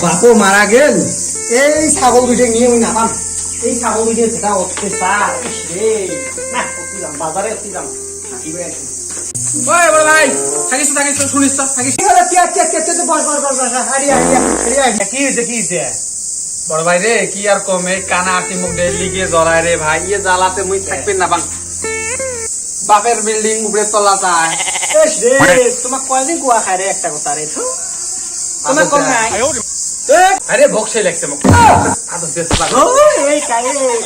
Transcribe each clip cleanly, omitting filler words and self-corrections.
বাপু মারা গেল, এই ছাগল দুইটা নিয়ে আমি নামাম। এই ছাগল দুইটা যেটা অত্যাচার রে, না অতিলাম বাজারে অতিলাম ভাই থাকিস থাকিস শুনিস তো থাকিস কি হয়েছে কি হয়েছে? বড় ভাই রে কি আর কমে কানা আটি মুখ ডেলি গিয়ে জ্বলায় রে ভাই, ইয়ে জ্বালাতে মুই থাকবেন না বাং। বাপের বিল্ডিং উপরে তলা যায় তোমার কয়দিন কুয়া খায় রে একটা কথা রে, তোমার কম নাই। আরে বক্সে লাগছে মুখ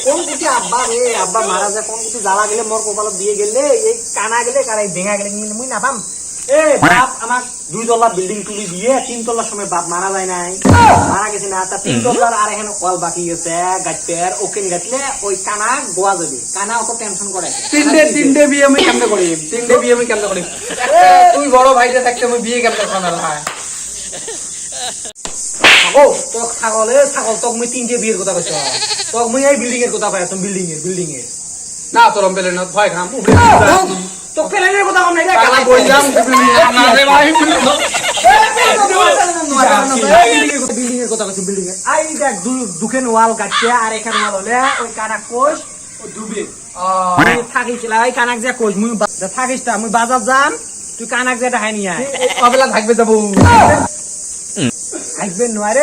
কোন কুটি আব্বা রে, আব্বা মারা যায় কোন কুটি জ্বালা গেলে মোর কপালত দিয়ে গেলে, এই কানা গেলে কারাই ভেঙা গেলে মুই না পাম। এ বাপ আমার 2 তলা বিল্ডিং তুলি দিয়ে 3 তলার সময় বাপ মারা যায় নাই, মারা গেছে না, তা 3 তলার আর এখানে কল বাকি গেছে গাইতের ওকেন গাইলে ওই কানা গোয়া যাবে। কানা অত টেনশন করে তিনটে বিয়ে আমি কেমনে করি, তিনটে বিয়ে আমি কেমনে করি? তুই বড় ভাইটা থাকতে আমি বিয়ে কেমনে করার হয়? ছাগল তোক মুই 3টে বিয়ের কথা কইছ, তোক মুই এই বিল্ডিং এর কথা কই আছো। বিল্ডিং এর না তোরম পেলে না ভয় খাম তোক পেলেনের কথা কম নাই রে, কানা বইলাম না রে ভাই। বিল্ডিং এর কথা কইছ। বিল্ডিং এর আই দেখ দুখান ওয়াল গাচ্ছে আর এখান ওয়াল হলে ওই কানা কোষ ও ডুবে থাকিছিল। ওই কানাক যে কোষ মুই থাকিস তা মুই বাজার যাম, তুই কানাক যে দেখাই নিয়ে আয়। কবেলা থাকবে যাবো থাকবে নয়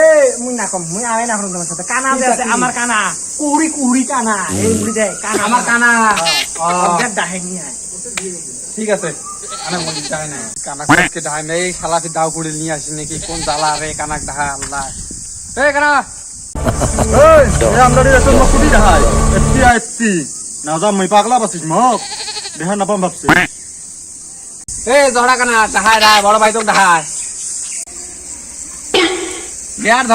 মুই না কম, মুই আয় না তোমার সাথে। কানা যে আছে আমার কানা, কুড়ি কানা এই মুড়ি দেয় কানা, আমার কানা দেখাই নিয়ে আয়। ঠিক আছে আনা মন চাই না কানাক কে ঢাই নেই শালাফি দাও কুড়ি নিয়ে আসি নাকি কোন জ্বালা রে কানাক ঢা আল্লাহ। এই কানা এই আমরা এত মকুটি ঢাই এফটি না যা মই পাগলা বাসিস মক দেখা না পাম ভাবছি। এই জহড়া কানা ঢাই ঢাই বড় ভাই তো ঢাই গিয়ার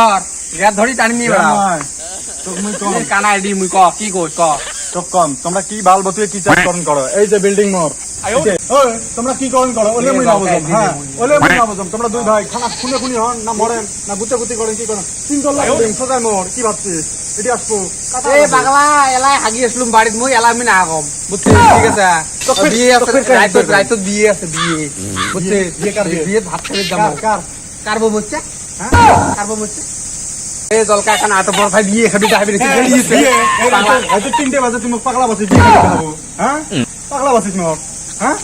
ধরি টানি নিয়ে বেড়াও। তোক মুই কম কানা আইডি মুই ক কি কই ক তোক কম তোমরা কি বাল বতুয়ে কি চাকরণ করো? এই যে বিল্ডিং মোর ওই তোমরা কি করণ করো? ওলে মুই না বুঝম। হ্যাঁ ওলে মুই না বুঝম। তোমরা দুই ভাই খানা খুনে হন না মরেন না গুতে করেন কি করেন? 3 তলা বিল্ডিং সদাই মোর কি ভাবছিস? এটি আসবো এই পাগলা এলাই হাগি আসলুম বাড়িত মুই এলাই আমি না কম বুঝছিস? ঠিক আছে বিয়ে আছে রাইত বিয়ে আছে বিয়ে বুঝছিস? বিয়ে ভাত খেতে যাবো কারবো বুঝছে কারবো বুঝছে এই জলকা খানা এত বড় ভাই বিয়ে খাবি যাবি হয়তো 3টে বাজে তুমি পাগলা বাসিস বিয়ে খাবো। হ্যাঁ পাগলা বাসিস মোর। হ্যাঁ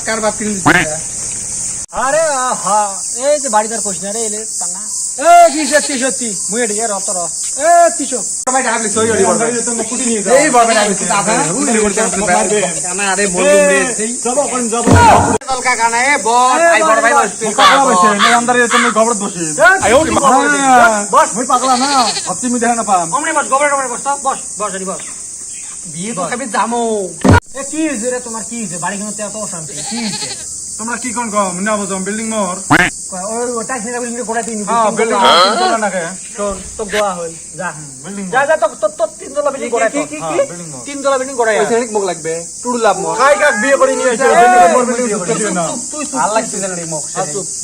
কার বাপ কিনে দিচ্ছে? আরে আহা এই যে বাড়িদার কোশ না রে এলে টানা এ কি সত্যি মুই এডি এর অতর এ তিশো ভাই ডাবলি সই হরি বড় ভাই তো মকুটি নিয়ে যাও। এই বড় ভাই ডাবলি দাদা উলি করতে কানা আরে বললুম রে সেই যাব কোন যাব জলকা খানা এ বড় ভাই বড় ভাই বসতে পাগলা বাসে না আন্দারে তুমি খবর দোষী। বস মুই পাগলা না ভাবছি মুই দেখা না পাম। অমনে বস গোবরে বস তো বস আরে বস বিয়ে তো খাবি জামো। এ কি হইছে রে তোমার? কি হইছে বাড়ি কোনতে এত অশান্তি কি হইছে? তোমরা কি কোন কম না বুঝম বিল্ডিং মোর ওই ওটা ছেড়ে বিল্ডিং কোড়া দিন হ্যাঁ বিল্ডিং তোলা না কে শোন তো গোয়া হল যা বিল্ডিং যা তো 3 তলা বিল্ডিং কোড়া কি 3 তলা বিল্ডিং কোড়া ওই সেনিক মুখ লাগবে টুডু লাভ মো কাই কাক বিয়ে করে নিয়ে আইছে বিল্ডিং মোর বিল্ডিং ঢুকতে দিও না। তুই ভাল লাগছে জানি মুখ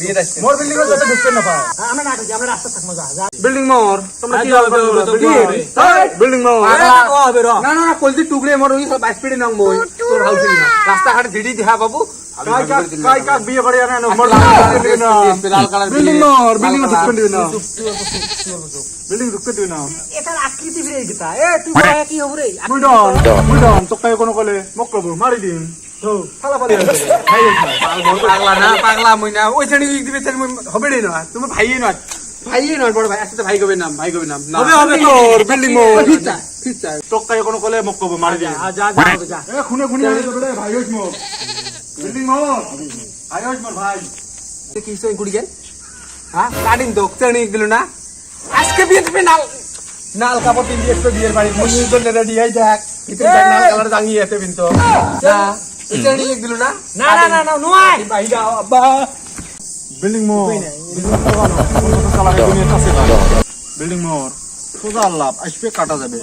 বিয়ে দাইছে মোর বিল্ডিং এ যত ঢুকতে না পাও। আমরা না আমরা রাস্তা থাকবো যা বিল্ডিং মোর তোমরা কি হবে তো বিল্ডিং মোর হবে র না না না কলতি টুকরে মোর ওই সব স্পিডে নং মই তোর হাউস না রাস্তা ঘাট ঝিড়ি দেখা বাবু কাই কাক বিয়ে করে না মোর লাল কালার বিল্ডিং মোর বিল্ডিং ঢুকতে দিও না। বিল্ডিং ঢুকতে দিও না। এটার আকৃতি ফিরে গেতা এ তুই কয়া কি হবে রে? মুই ডন তো কাই কোন কলে মক কব মারি দিন তো ফালা ফালি পাগলা না পাগলা মই না ওই ছেড়ে দিবে ছেড়ে হবে রে না তুমি ভাইয়ে না বড় ভাই আসতে ভাই কবে নাম হবে তোর বিল্ডিং মোর ফিচ্ছা তো কাই কোন কলে মক কব মারি দিন। যা এ খুনে আই যাবে রে ভাই হইছ মোর বিল্ডিং মোর আই হইছ মোর ভাই কি সই গুড়ি গেল হ্যাঁ কাটিং তো ছেড়ে দিল না আজকে বিয়ে দিবে নাল কাপড় তিন দিয়ে বিয়ের বাড়ি মুই তো রেডি হই দেখ ভিতরে নাল কালার জাঙ্গি আছে বিনতো না ছেড়ে দিল না না নয় ভাই দাও আব্বা বিল্ডিং মোর বিল্ডিং মোর সোজা লাভ আসবে কাটা যাবে।